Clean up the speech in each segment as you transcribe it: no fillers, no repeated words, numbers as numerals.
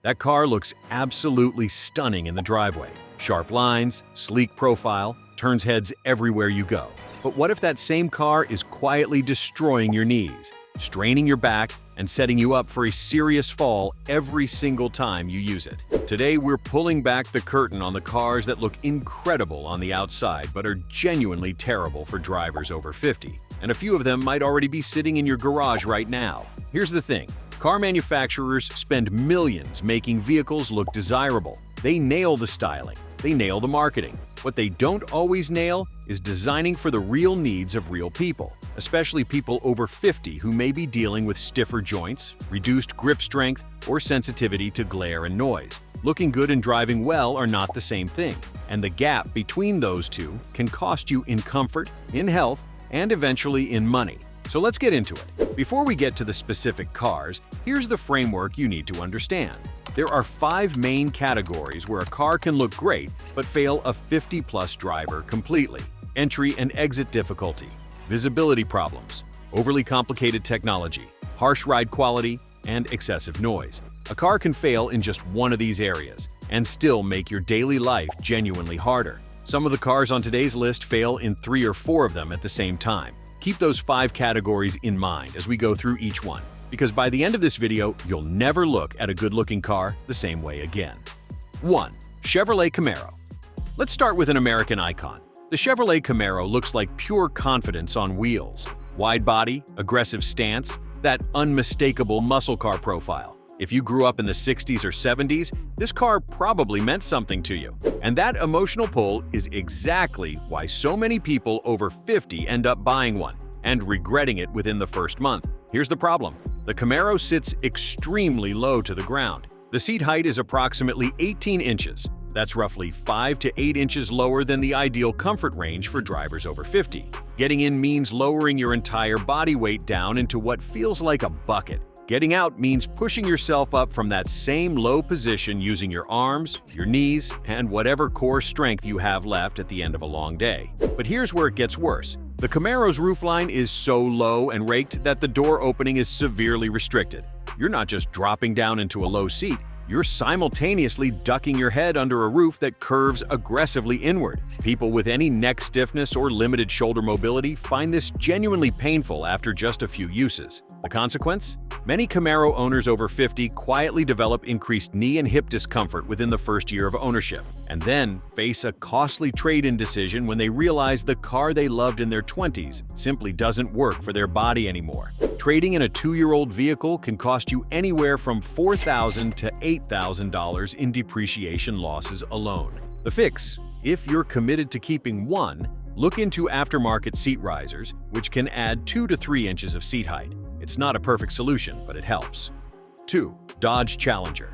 That car looks absolutely stunning in the driveway. Sharp lines, sleek profile, turns heads everywhere you go. But what if that same car is quietly destroying your knees, straining your back, and setting you up for a serious fall every single time you use it? Today, we're pulling back the curtain on the cars that look incredible on the outside but are genuinely terrible for drivers over 50. And a few of them might already be sitting in your garage right now. Here's the thing. Car manufacturers spend millions making vehicles look desirable. They nail the styling. They nail the marketing. What they don't always nail is designing for the real needs of real people, especially people over 50 who may be dealing with stiffer joints, reduced grip strength, or sensitivity to glare and noise. Looking good and driving well are not the same thing, and the gap between those two can cost you in comfort, in health, and eventually in money. So let's get into it. Before we get to the specific cars, here's the framework you need to understand. There are 5 main categories where a car can look great but fail a 50-plus driver completely. Entry and exit difficulty, visibility problems, overly complicated technology, harsh ride quality, and excessive noise. A car can fail in just one of these areas and still make your daily life genuinely harder. Some of the cars on today's list fail in 3 or 4 of them at the same time. Keep those 5 categories in mind as we go through each one, because by the end of this video, you'll never look at a good-looking car the same way again. 1. Chevrolet Camaro. Let's start with an American icon. The Chevrolet Camaro looks like pure confidence on wheels. Wide body, aggressive stance, that unmistakable muscle car profile. If you grew up in the 60s or 70s, this car probably meant something to you. And that emotional pull is exactly why so many people over 50 end up buying one and regretting it within the first month. Here's the problem. The Camaro sits extremely low to the ground. The seat height is approximately 18 inches. That's roughly 5 to 8 inches lower than the ideal comfort range for drivers over 50. Getting in means lowering your entire body weight down into what feels like a bucket. Getting out means pushing yourself up from that same low position using your arms, your knees, and whatever core strength you have left at the end of a long day. But here's where it gets worse. The Camaro's roofline is so low and raked that the door opening is severely restricted. You're not just dropping down into a low seat, you're simultaneously ducking your head under a roof that curves aggressively inward. People with any neck stiffness or limited shoulder mobility find this genuinely painful after just a few uses. The consequence? Many Camaro owners over 50 quietly develop increased knee and hip discomfort within the first year of ownership, and then face a costly trade-in decision when they realize the car they loved in their 20s simply doesn't work for their body anymore. Trading in a 2-year-old vehicle can cost you anywhere from $4,000 to $8,000 in depreciation losses alone. The fix, if you're committed to keeping one, look into aftermarket seat risers, which can add 2 to 3 inches of seat height. It's not a perfect solution, but it helps. 2. Dodge Challenger.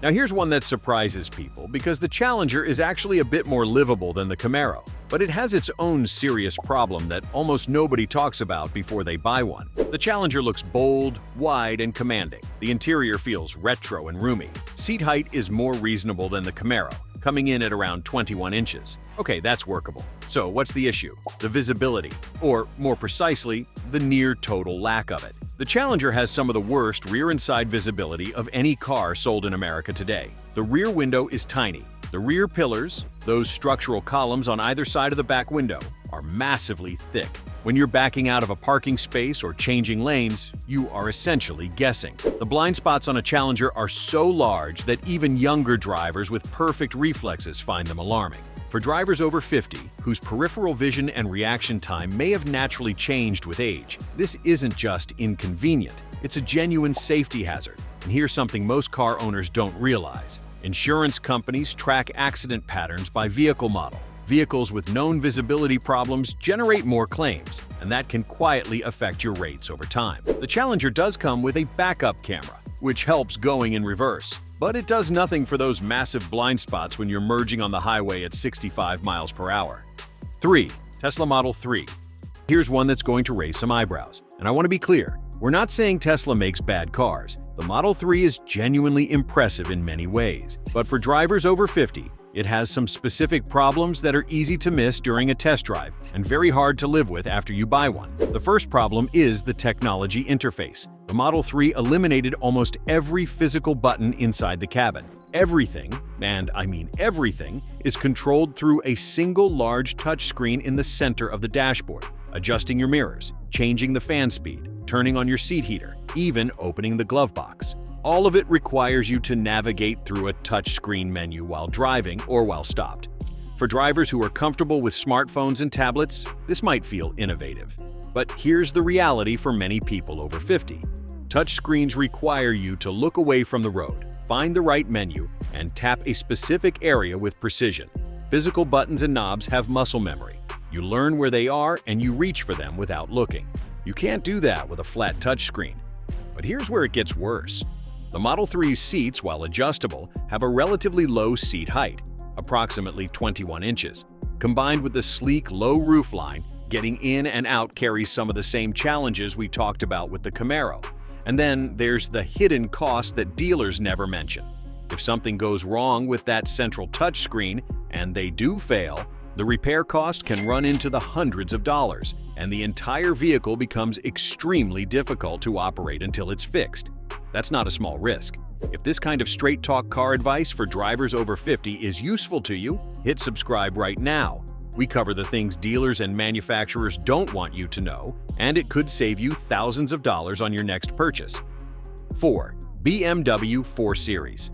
Now here's one that surprises people because the Challenger is actually a bit more livable than the Camaro, but it has its own serious problem that almost nobody talks about before they buy one. The Challenger looks bold, wide, and commanding. The interior feels retro and roomy. Seat height is more reasonable than the Camaro, coming in at around 21 inches. Okay, that's workable. So what's the issue? The visibility, or more precisely, the near total lack of it. The Challenger has some of the worst rear and side visibility of any car sold in America today. The rear window is tiny. The rear pillars, those structural columns on either side of the back window, are massively thick. When you're backing out of a parking space or changing lanes, you are essentially guessing. The blind spots on a Challenger are so large that even younger drivers with perfect reflexes find them alarming. For drivers over 50, whose peripheral vision and reaction time may have naturally changed with age, this isn't just inconvenient, it's a genuine safety hazard. And here's something most car owners don't realize. Insurance companies track accident patterns by vehicle model. Vehicles with known visibility problems generate more claims, and that can quietly affect your rates over time. The Challenger does come with a backup camera, which helps going in reverse, but it does nothing for those massive blind spots when you're merging on the highway at 65 miles per hour. 3. Tesla Model 3. Here's one that's going to raise some eyebrows, and I want to be clear. We're not saying Tesla makes bad cars. The Model 3 is genuinely impressive in many ways. But for drivers over 50, It has some specific problems that are easy to miss during a test drive and very hard to live with after you buy one. The first problem is the technology interface. The Model 3 eliminated almost every physical button inside the cabin. Everything, and I mean everything, is controlled through a single large touchscreen in the center of the dashboard, adjusting your mirrors, changing the fan speed, turning on your seat heater, even opening the glove box. All of it requires you to navigate through a touchscreen menu while driving or while stopped. For drivers who are comfortable with smartphones and tablets, this might feel innovative. But here's the reality for many people over 50. Touchscreens require you to look away from the road, find the right menu, and tap a specific area with precision. Physical buttons and knobs have muscle memory. You learn where they are and you reach for them without looking. You can't do that with a flat touchscreen. But here's where it gets worse. The Model 3's seats, while adjustable, have a relatively low seat height, approximately 21 inches. Combined with the sleek, low roofline, getting in and out carries some of the same challenges we talked about with the Camaro. And then there's the hidden cost that dealers never mention. If something goes wrong with that central touchscreen, and they do fail, the repair cost can run into the hundreds of dollars, and the entire vehicle becomes extremely difficult to operate until it's fixed. That's not a small risk. If this kind of straight-talk car advice for drivers over 50 is useful to you, hit subscribe right now. We cover the things dealers and manufacturers don't want you to know, and it could save you thousands of dollars on your next purchase. 4. BMW 4 Series.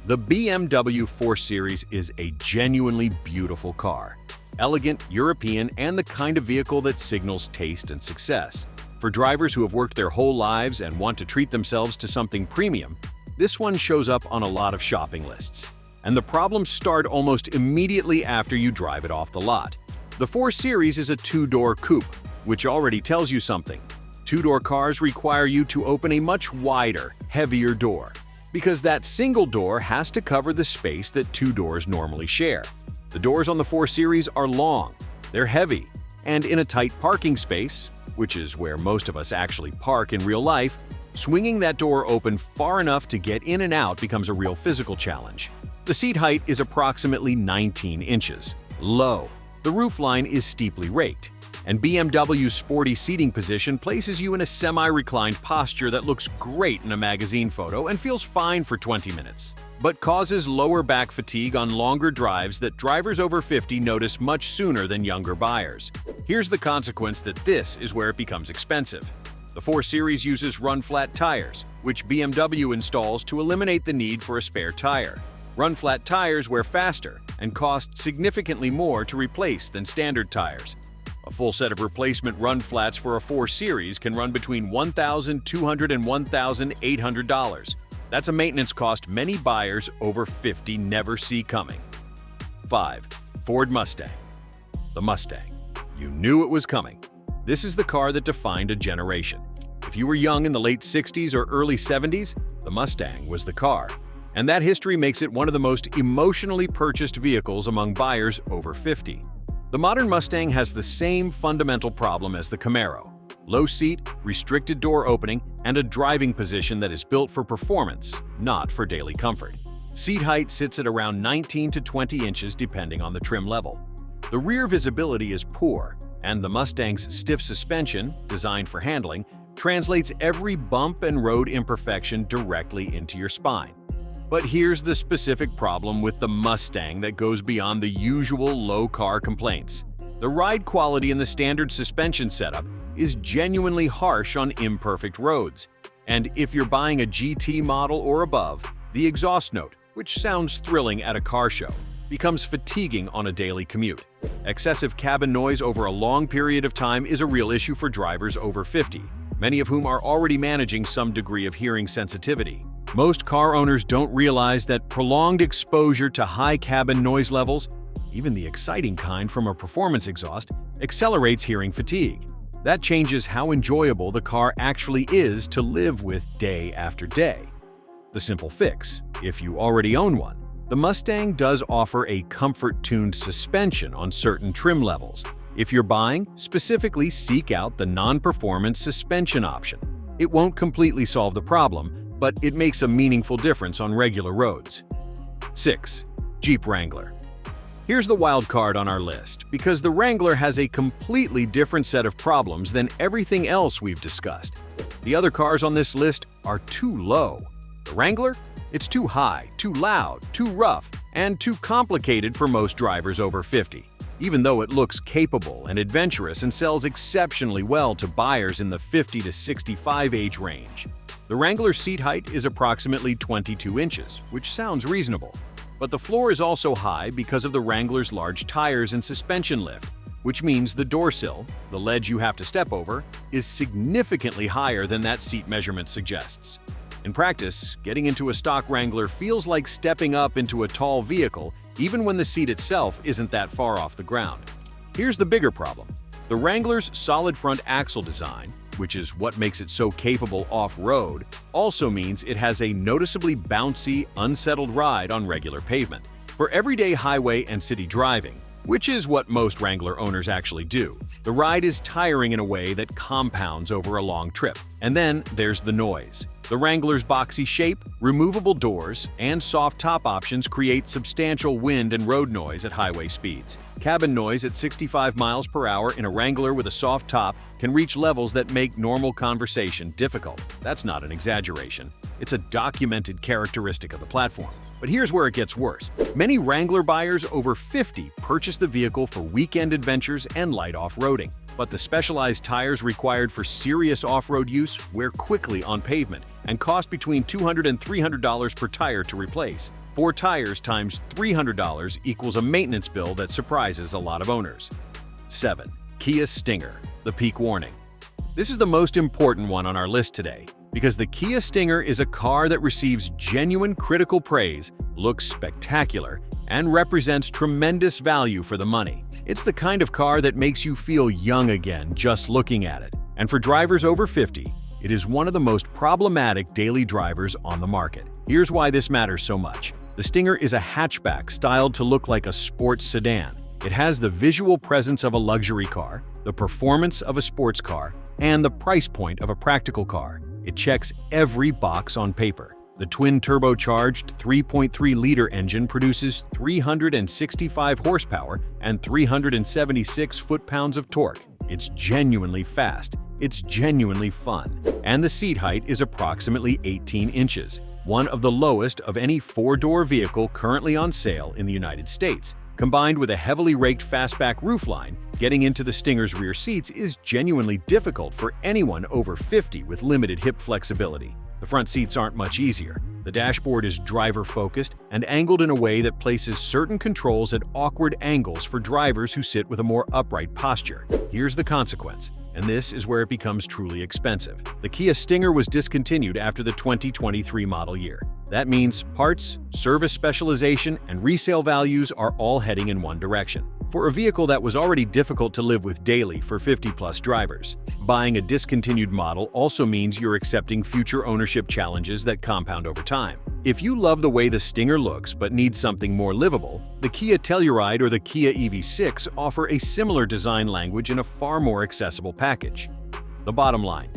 The BMW 4 Series is a genuinely beautiful car. Elegant, European, and the kind of vehicle that signals taste and success. For drivers who have worked their whole lives and want to treat themselves to something premium, this one shows up on a lot of shopping lists. And the problems start almost immediately after you drive it off the lot. The 4 Series is a two-door coupe, which already tells you something. Two-door cars require you to open a much wider, heavier door, because that single door has to cover the space that two doors normally share. The doors on the 4 Series are long, they're heavy, and in a tight parking space, which is where most of us actually park in real life, swinging that door open far enough to get in and out becomes a real physical challenge. The seat height is approximately 19 inches, low. The roofline is steeply raked, and BMW's sporty seating position places you in a semi-reclined posture that looks great in a magazine photo and feels fine for 20 minutes, but causes lower back fatigue on longer drives that drivers over 50 notice much sooner than younger buyers. Here's the consequence that this is where it becomes expensive. The 4 Series uses run-flat tires, which BMW installs to eliminate the need for a spare tire. Run-flat tires wear faster and cost significantly more to replace than standard tires. A full set of replacement run flats for a 4 Series can run between $1,200 and $1,800. That's a maintenance cost many buyers over 50 never see coming. 5. Ford Mustang. The Mustang. You knew it was coming. This is the car that defined a generation. If you were young in the late 60s or early 70s, the Mustang was the car. And that history makes it one of the most emotionally purchased vehicles among buyers over 50. The modern Mustang has the same fundamental problem as the Camaro. Low seat, restricted door opening, and a driving position that is built for performance, not for daily comfort. Seat height sits at around 19 to 20 inches depending on the trim level. The rear visibility is poor, and the Mustang's stiff suspension, designed for handling, translates every bump and road imperfection directly into your spine. But here's the specific problem with the Mustang that goes beyond the usual low car complaints. The ride quality in the standard suspension setup is genuinely harsh on imperfect roads. And if you're buying a GT model or above, the exhaust note, which sounds thrilling at a car show, becomes fatiguing on a daily commute. Excessive cabin noise over a long period of time is a real issue for drivers over 50, many of whom are already managing some degree of hearing sensitivity. Most car owners don't realize that prolonged exposure to high cabin noise levels, even the exciting kind from a performance exhaust, accelerates hearing fatigue. That changes how enjoyable the car actually is to live with day after day. The simple fix, if you already own one, the Mustang does offer a comfort-tuned suspension on certain trim levels. If you're buying, specifically seek out the non-performance suspension option. It won't completely solve the problem, but it makes a meaningful difference on regular roads. 6. Jeep Wrangler. Here's the wild card on our list, because the Wrangler has a completely different set of problems than everything else we've discussed. The other cars on this list are too low. The Wrangler? It's too high, too loud, too rough, and too complicated for most drivers over 50. Even though it looks capable and adventurous and sells exceptionally well to buyers in the 50 to 65 age range. The Wrangler's seat height is approximately 22 inches, which sounds reasonable. But the floor is also high because of the Wrangler's large tires and suspension lift, which means the door sill, the ledge you have to step over, is significantly higher than that seat measurement suggests. In practice, getting into a stock Wrangler feels like stepping up into a tall vehicle, even when the seat itself isn't that far off the ground. Here's the bigger problem. The Wrangler's solid front axle design, which is what makes it so capable off-road, also means it has a noticeably bouncy, unsettled ride on regular pavement. For everyday highway and city driving, which is what most Wrangler owners actually do, the ride is tiring in a way that compounds over a long trip. And then there's the noise. The Wrangler's boxy shape, removable doors, and soft top options create substantial wind and road noise at highway speeds. Cabin noise at 65 miles per hour in a Wrangler with a soft top can reach levels that make normal conversation difficult. That's not an exaggeration. It's a documented characteristic of the platform. But here's where it gets worse. Many Wrangler buyers over 50 purchase the vehicle for weekend adventures and light off-roading. But the specialized tires required for serious off-road use wear quickly on pavement and cost between $200 and $300 per tire to replace. 4 tires times $300 equals a maintenance bill that surprises a lot of owners. 7. Kia Stinger, the peak warning. This is the most important one on our list today, because the Kia Stinger is a car that receives genuine critical praise, looks spectacular, and represents tremendous value for the money. It's the kind of car that makes you feel young again just looking at it. And for drivers over 50, it is one of the most problematic daily drivers on the market. Here's why this matters so much. The Stinger is a hatchback styled to look like a sports sedan. It has the visual presence of a luxury car, the performance of a sports car, and the price point of a practical car. It checks every box on paper. The twin-turbocharged 3.3-liter engine produces 365 horsepower and 376 foot-pounds of torque. It's genuinely fast. It's genuinely fun. And the seat height is approximately 18 inches, one of the lowest of any 4-door vehicle currently on sale in the United States. Combined with a heavily raked fastback roofline, getting into the Stinger's rear seats is genuinely difficult for anyone over 50 with limited hip flexibility. The front seats aren't much easier. The dashboard is driver-focused and angled in a way that places certain controls at awkward angles for drivers who sit with a more upright posture. Here's the consequence, and this is where it becomes truly expensive. The Kia Stinger was discontinued after the 2023 model year. That means parts, service specialization, and resale values are all heading in one direction. For a vehicle that was already difficult to live with daily for 50-plus drivers, buying a discontinued model also means you're accepting future ownership challenges that compound over time. If you love the way the Stinger looks but need something more livable, the Kia Telluride or the Kia EV6 offer a similar design language in a far more accessible package. The bottom line.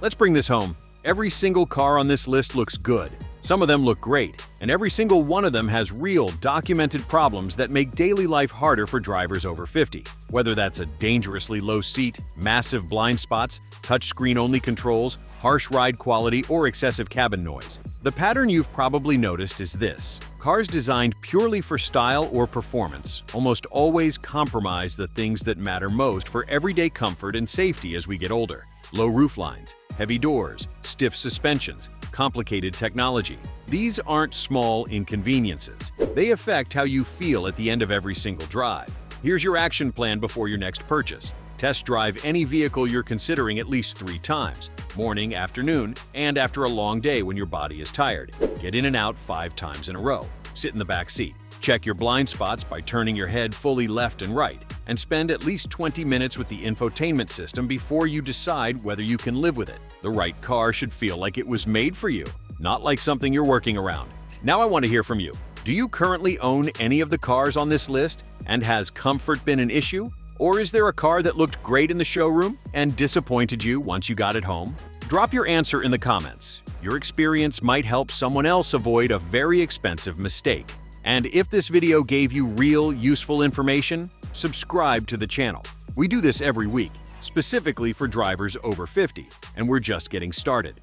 Let's bring this home. Every single car on this list looks good. Some of them look great, and every single one of them has real, documented problems that make daily life harder for drivers over 50. Whether that's a dangerously low seat, massive blind spots, touchscreen-only controls, harsh ride quality, or excessive cabin noise. The pattern you've probably noticed is this. Cars designed purely for style or performance almost always compromise the things that matter most for everyday comfort and safety as we get older. Low rooflines, heavy doors, stiff suspensions, complicated technology. These aren't small inconveniences. They affect how you feel at the end of every single drive. Here's your action plan before your next purchase. Test drive any vehicle you're considering at least 3 times, morning, afternoon, and after a long day when your body is tired. Get in and out 5 times in a row. Sit in the back seat. Check your blind spots by turning your head fully left and right, and spend at least 20 minutes with the infotainment system before you decide whether you can live with it. The right car should feel like it was made for you, not like something you're working around. Now I want to hear from you. Do you currently own any of the cars on this list, and has comfort been an issue? Or is there a car that looked great in the showroom and disappointed you once you got it home? Drop your answer in the comments. Your experience might help someone else avoid a very expensive mistake. And if this video gave you real, useful information, subscribe to the channel. We do this every week, specifically for drivers over 50, and we're just getting started.